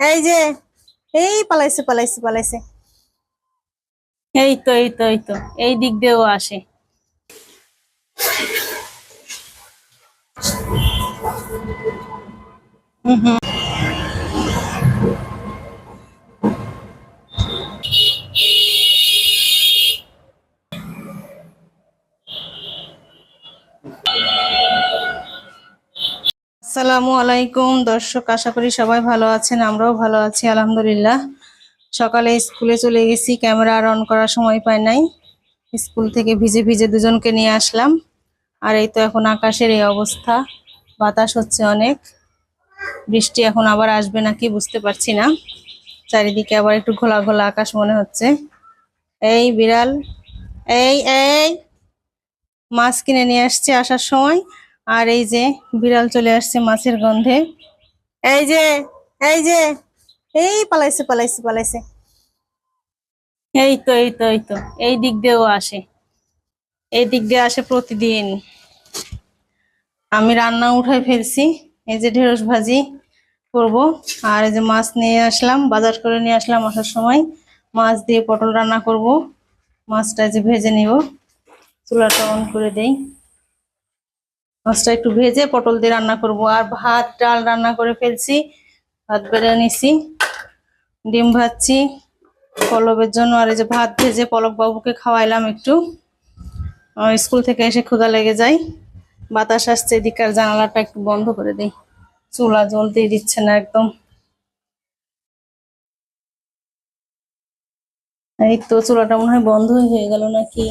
এই যে এই পালাইছে পালাইছে পালাইছে। এই তো এই দিক দিয়েও আসে। হুম। আসসালামু আলাইকুম দর্শক, আশা করি সবাই ভালো আছেন, আমরাও ভালো আছি আলহামদুলিল্লাহ। সকালে স্কুলে চলে গেছি, ক্যামেরা আর অন করার সময় পাই নাই। স্কুল থেকে ভিজে ভিজে দুজনকে নিয়ে আসলাম। আর এই তো এখন আকাশের এই অবস্থা, বাতাস হচ্ছে অনেক, বৃষ্টি এখন আবার আসবে নাকি বুঝতে পারছি না। চারিদিকে আবার একটু ঘোলা ঘোলা আকাশ মনে হচ্ছে। এই বিড়াল, এই এই মাছ কিনে নিয়ে আসছে আসার সময়, আর এই যে বিড়াল চলে আসছে মাছের গন্ধে। এই যে এই যে এই পালাইছে পালাইছে পালাইছে। এই তো এই দিক দিয়েও আসে, এই দিক দিয়ে আসে প্রতিদিন। আমি রান্না উঠাই ফেলছি, এই যে ঢেঁড়স ভাজি করব। আর এই যে মাছ নিয়ে আসলাম, বাজার করে নিয়ে আসলাম আসার সময়। মাছ দিয়ে পটল রান্না করব। মাছটা যে ভেজে নিব, চুলাটা অন করে দেই। মাছটা একটু ভেজে পটল দিয়ে রান্না করব। আর ভাত ডাল রান্না করে ফেলছি, ভাত বেড়ে নিছি, ডিম ভাজছি পলবের জন্য। আর এই যে ভাত ভেজে পলক বাবুকে খাওয়াইলাম একটু, স্কুল থেকে এসে ক্ষুধা লেগে যায়। বাতাস আসছে, এদিকার জানালাটা একটু বন্ধ করে দেই, চুলা জ্বলতেই দিচ্ছে না একদম। এই তো চুলাটা মনে হয় বন্ধই হয়ে গেল নাকি।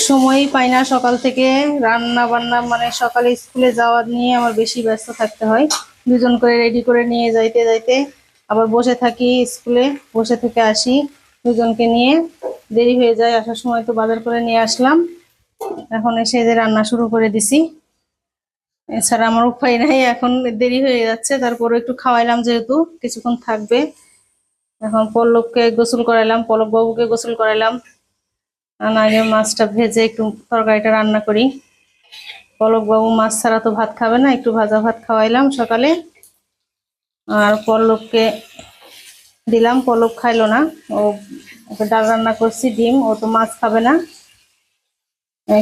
সময়ই পাই না সকাল থেকে, রান্না বান্না মানে সকালে স্কুলে যাওয়া নিয়ে আমার বেশি ব্যস্ত থাকতে হয়। দুজন করে রেডি করে নিয়ে যাইতে যাইতে আবার বসে থাকি, স্কুলে বসে থেকে আসি দুজনকে নিয়ে, দেরি হয়ে যায়। আসার সময় তো বাজার করে নিয়ে আসলাম, এখন এসে যে রান্না শুরু করে দিছি। এছাড়া আমার উপায় নাই, এখন দেরি হয়ে যাচ্ছে, তারপরে একটু খাওয়াইলাম যেহেতু কিছুক্ষণ থাকবে। এখন পল্লবকে গোসল করাইলাম, পল্লব বাবুকে গোসল করাইলাম। আগে মাছটা ভেজে একটু তরকারিটা রান্না করি। পলক বাবু মাছ ছাড়া তো ভাত খাবে না, একটু ভাজা ভাত খাওয়াইলাম সকালে। আর পল্লবকে দিলাম, পল্লব খাইলো না, ও ওকে ডাল রান্না করছি, ডিম, ও তো মাছ খাবে না।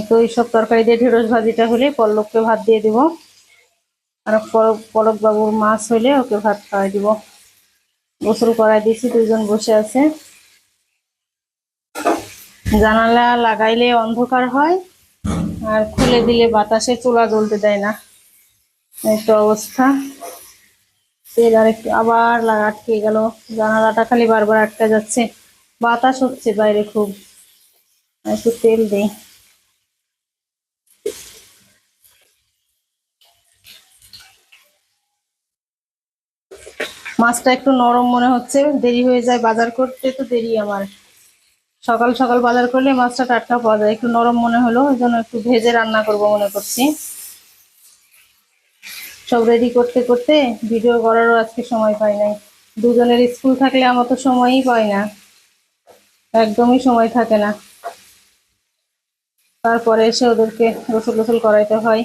তো এইসব তরকারি দিয়ে ঢেঁড়স ভাজিটা হলে পল্লবকে ভাত দিয়ে দিব। আর পলক বাবুর মাছ হইলে ওকে ভাত খাওয়াই দিব। গোসল করাই দিয়েছি, দুজন বসে আছে। জানালা লাগাইলে অন্ধকার হয়, আর খুলে দিলে বাতাসে চুলা জ্বলতে দেয় না, এই তো অবস্থা। তেল আর একটু আবার আটকে গেল, জানালাটা খালি বারবার আটকে যাচ্ছে, বাতাস হচ্ছে বাইরে খুব। একটু তেল দেই। মাছটা একটু নরম মনে হচ্ছে, দেরি হয়ে যায় বাজার করতে, তো দেরি আমার। সকাল সকাল বাজার করলে মাছটা টাটকা পাওয়া যায়, একটু নরম মনে হলো, ওই জন্য একটু ভেজে রান্না করব মনে করছি। সব রেডি করতে করতে ভিডিও করারও আজকে সময় পাই নাই। দুজনের স্কুল থাকলে আমার তো সময়ই পাই না, একদমই সময় থাকে না। তারপরে এসে ওদেরকে গোসল গোসল করাইতে হয়,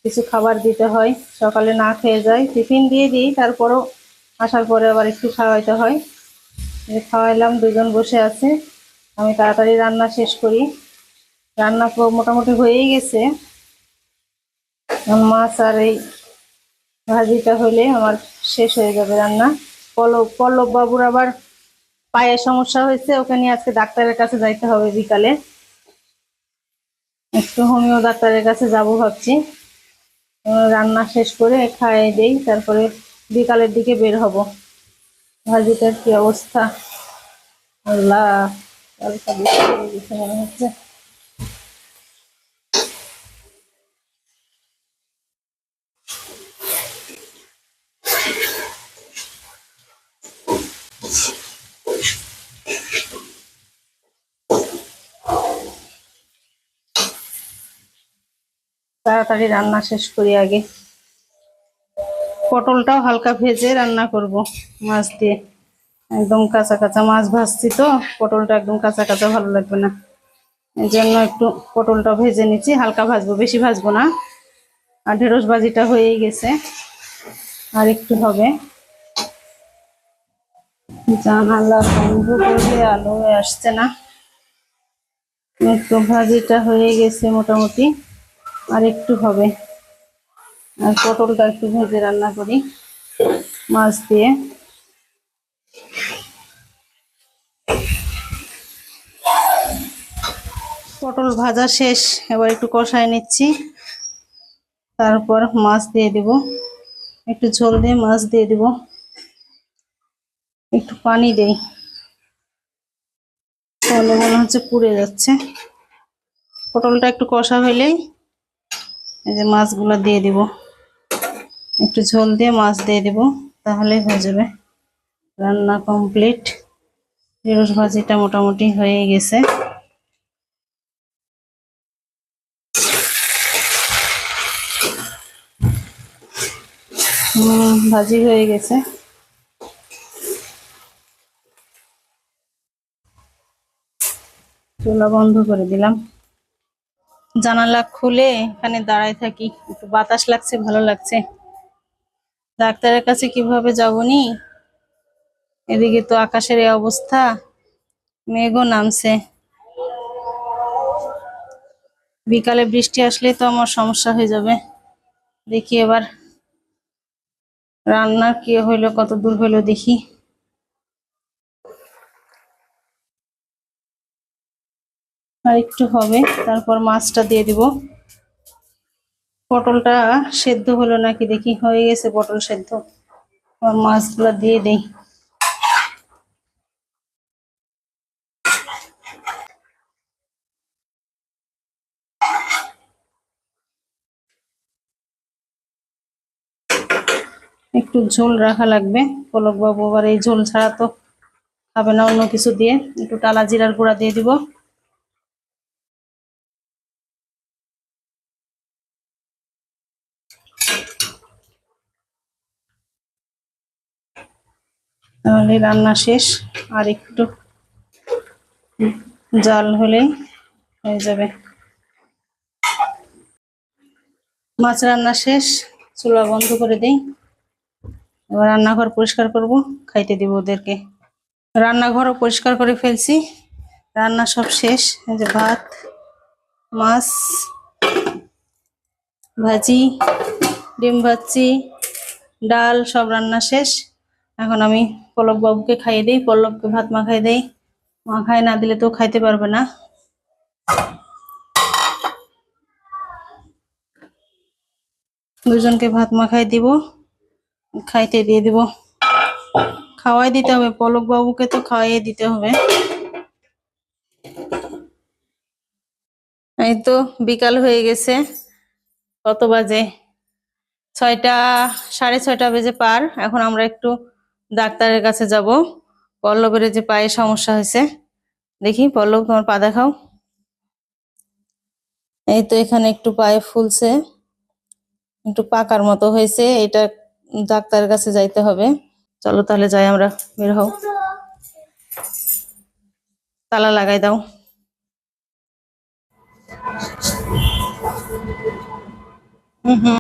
কিছু খাবার দিতে হয়। সকালে না খেয়ে যায়, টিফিন দিয়ে দিই, তারপরও আসার পরে আবার একটু খাওয়াইতে হয়। খাওয়াইলাম, দুজন বসে আছে, আমি তাড়াতাড়ি রান্না শেষ করি। রান্না মোটামুটি হয়েই গেছে, মাছ আর এই ভাজিটা হলে আমার শেষ হয়ে যাবে রান্না। পল্লব বাবুর আবার পায়ের সমস্যা হয়েছে, ওকে নিয়ে আজকে ডাক্তারের কাছে যাইতে হবে বিকালে, একটু হোমিও ডাক্তারের কাছে যাব ভাবছি। রান্না শেষ করে খাইয়ে দেই, তারপরে বিকালের দিকে বের হব। ভাজিটার কি অবস্থা, আল্লাহ, মনে হচ্ছে। তাড়াতাড়ি রান্না শেষ করি আগে। পটলটাও হালকা ভেজে রান্না করব মাছ দিয়ে, একদম কাঁচা কাঁচা মাছ ভাজছি তো, পটলটা একদম কাঁচা কাঁচা ভালো লাগবে না, এই জন্য একটু পটলটা ভেজে নিচ্ছি, হালকা ভাজবো, বেশি ভাজবো না। আর ঢেঁড়স ভাজিটা হয়ে গেছে, আর একটু হবে। জানালা বন্ধ করলে আলো আসছে না। একটু ভাজিটা হয়ে গেছে মোটামুটি, আর একটু হবে। আর পটলটা একটু ভেজে রান্না করি মাছ দিয়ে। পটল ভাজা শেষ, এবার একটু কষায় নিচ্ছি, তারপর মাছ দিয়ে দিব। একটু ঝোল দিয়ে মাছ দিয়ে দিব, একটু পানি দেই, তাহলে মনে হচ্ছে পুড়ে যাচ্ছে। পটলটা একটু কষা হইলেই এই যে মাছগুলো দিয়ে দিব, একটু ঝোল দিয়ে মাছ দিয়ে দিব, তাহলেই হয়ে যাবে রান্না কমপ্লিট। ঢেঁড়স ভাজিটা মোটামুটি হয়ে গেছে। ভাজি হয়ে গেছে। চুলা বন্ধ করে দিলাম। জানালা খুলে এখানে দাঁড়ায় থাকি, একটু বাতাস লাগছে, ভালো লাগছে। ডাক্তারের কাছে কিভাবে যাবনি, এদিকে তো আকাশের এই অবস্থা, মেঘও নামছে। বিকালে বৃষ্টি আসলে তো আমার সমস্যা হয়ে যাবে। দেখি এবার রান্না কি হইলো, কত দূর হইলো দেখি। আর একটু হবে, তারপর মাছটা দিয়ে দিব। পটলটা সেদ্ধ হলো নাকি দেখি, হয়ে গেছে পটল সেদ্ধ। আর মাছগুলো দিয়ে দেই। একটু ঝোল রাখা লাগবে, পলক বাবু আবার এই ঝোল ছাড়া তো খাবে না অন্য কিছু দিয়ে। একটু টালা জিরার গুঁড়া দিয়ে দিব। তাহলে রান্না শেষ, আর একটু জাল হলেই হয়ে যাবে। মাছ রান্না শেষ, চুলা বন্ধ করে দেই। এবার রান্নাঘর পরিষ্কার করব, খাইতে দিব ওদেরকে। রান্নাঘরও পরিষ্কার করে ফেলছি, রান্না সব শেষ। এই যে ভাত, মাছ ভাজি, ডিম ভাজি, ডাল সব রান্না শেষ। এখন আমি পলক বাবুকে খাইয়ে দিই, পল্লবকে ভাত মাখাই দেই। মাখায় না দিলে তো খাইতে পারবে না। দুজনকে ভাত মাখাই দিব, খাইতে দিয়ে দিব। খাওয়াই দিতে হবে, পলক বাবুকে তো খাওয়াই দিতে হবে। এই তো বিকাল হয়ে গেছে, কত বাজে? 6টা, 6:30 বেজে পার। এখন আমরা একটু ডাক্তারের কাছে যাব। পল্লবের যে পায়ে সমস্যা হয়েছে, দেখি পল্লব তোমার পা দেখাও। এই তো এখানে একটু পায়ে ফুলছে, একটু পাকার মতো হয়েছে, এটা ডাক্তারের কাছে যাইতে হবে। চলো তাহলে যাই আমরা, বের হও, তালা লাগাই দাও। হুম হুম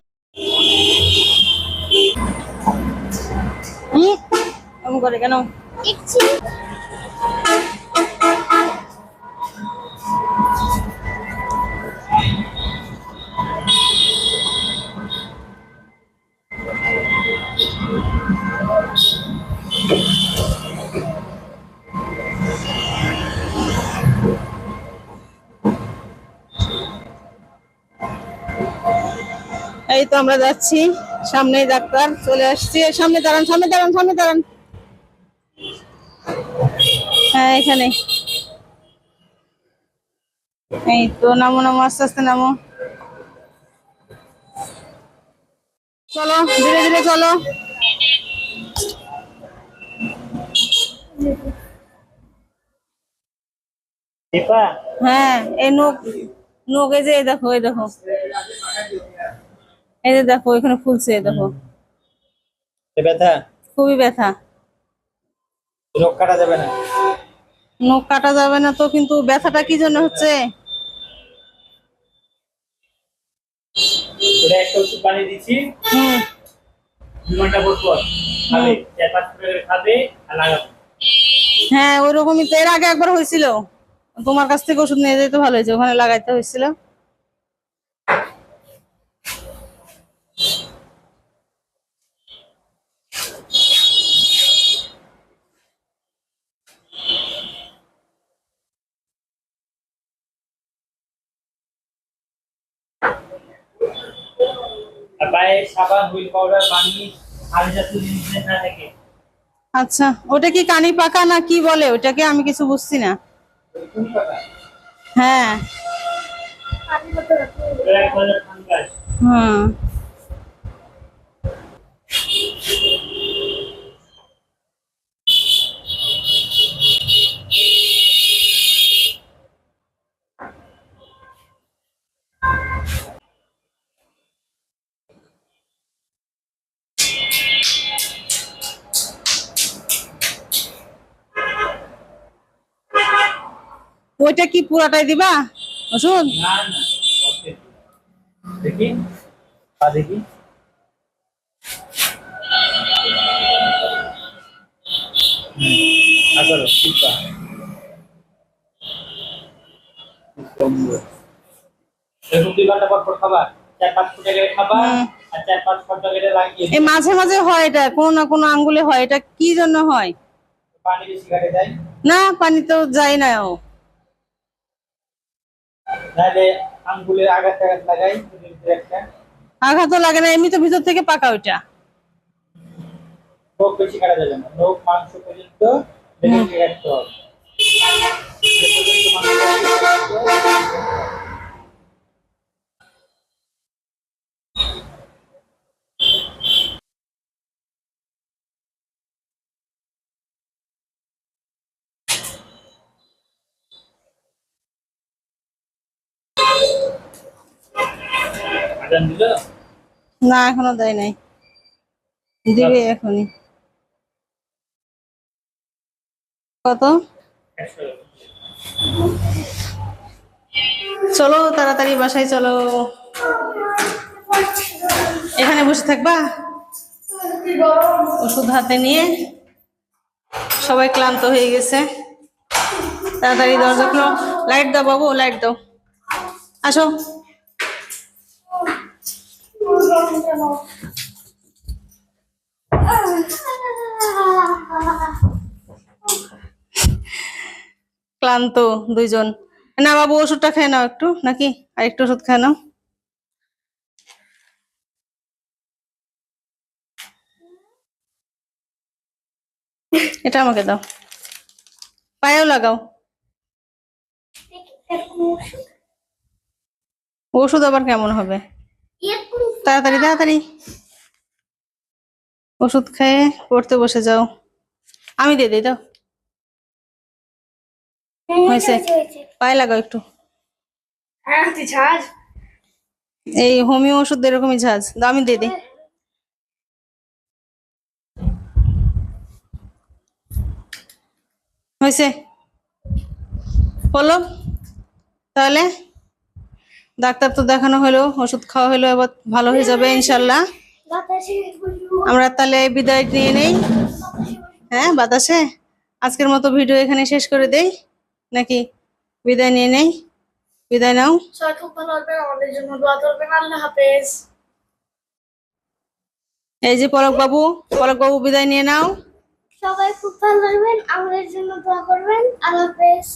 এমন করে কেন? এই তো আমরা যাচ্ছি, সামনেই ডাক্তার, চলে আসছি। সামনে দাঁড়ান, সামনে দাঁড়ান, সামনে দাঁড়ান। হ্যাঁ এখানে। এই তো নামো নামো, আস্তে আস্তে নামো। চলো ধীরে ধীরে চলো। হ্যাঁ এই নখ, নখ এই যে দেখো, এই দেখো, এই যে দেখো এখানে ফুলছে, দেখো ব্যথা, খুবই ব্যথা। নখ কাটা যাবে না। নখ কাটা যাবে না তো, কিন্তু ব্যথাটা কি জন্য হচ্ছে? এটা একটা একটা ওষুধ বানিয়ে দিচ্ছি, হুম 2 ঘন্টা পর পর খাবে, 4-5 ফুটা করে খাবে আর লাগাবে। হ্যাঁ ওরকমই তো এর আগে একবার হয়েছিল, তোমার কাছ থেকে ওষুধ নিয়ে যেতে ভালো হয়েছে, ওখানে লাগাইতে হয়েছিল। আর পায়ে সাবান, হুইল পাউডার, পানি, আলু জাতীয় জিনিস যেন না থাকে। আচ্ছা ওটা কি কানি পাকা না কি বলে ওটাকে, আমি কিছু বুঝছি না। তুমি কথা হ্যাঁ ওরা এক ধরনের ফাঙ্গাস। হুম ওইটা কি পুরাটাই দিবা ওষুধ? না না, অর্ধেক। দেখি পা দেখি। করো ঠিক পা। এরকম 2 ঘন্টা পর পর খাবা, 4-5 ফুটা করে খাবা হুম। আর 4-5 ঘন্টা করে লাগিয়ে এই মাঝে মাঝে হয় এটা, কোনো না কোনো আঙ্গুলে হয়, এটা কি জন্য হয়? পানি বেশি ঘাটে যায়। না পানি তো যায় না ও। নাহলে আঙ্গুলের আঘাত টাঘাত লাগাই ভিতরে একটা। আঘাত তো লাগে না, এমনি তো ভিতর থেকে পাকা ওইটা। নখ বেশি কাটা যাবে না, নখ মাংস পর্যন্ত লেগে রাখতে হবে। যে পর্যন্ত মাংস আজান দিল। না এখনো দেয় নাই, দিবে এখনই। কত? 100। চলো তাড়াতাড়ি বাসায় চলো। এখানে বসে থাকবা ওষুধ হাতে নিয়ে? সবাই ক্লান্ত হয়ে গেছে, তাড়াতাড়ি দরজা খুলো। লাইট দাও বাবু, লাইট দাও, আসো। ক্লান্ত দুইজন। না বাবু ওষুধটা খেয়ে নাও একটু, নাকি আরেকটু ওষুধ খেয়ে নাও। এটা আমাকে দাও, পায়েও লাগাও। ওষুধ আবার কেমন হবে? তাড়াতাড়ি তাড়াতাড়ি ওষুধ খেয়ে পড়তে বসে যাও। আমি দিয়ে দিই, দাও। হয়েছে, পায়ে লাগাও একটু। এই হোমিও ওষুধ এরকমই ঝাঁজ, দাও আমি দিয়ে দিই। হয়েছে, বলো তাহলে। ডাক্তার তো দেখানো হলো, ওষুধ খাওয়া হলো, এবার ভালো হয়ে যাবে ইনশাল্লাহ। আমরা তাহলে বিদায় নিয়ে নেই। হ্যাঁ বাতাসে। আজকের মতো ভিডিও এখানে শেষ করে দেই নাকি? বিদায় নিয়ে নেই, বিদায় নাও। সবাই খুব ভালো থাকবেন, আমাদের জন্য দোয়া করবেন। আল্লাহ হাফেজ। এই যে পলক বাবু, পলক বাবু বিদায় নিয়ে নাও। সবাই খুব ভালো থাকবেন, আমাদের জন্য দোয়া করবেন। আল্লাহ হাফেজ।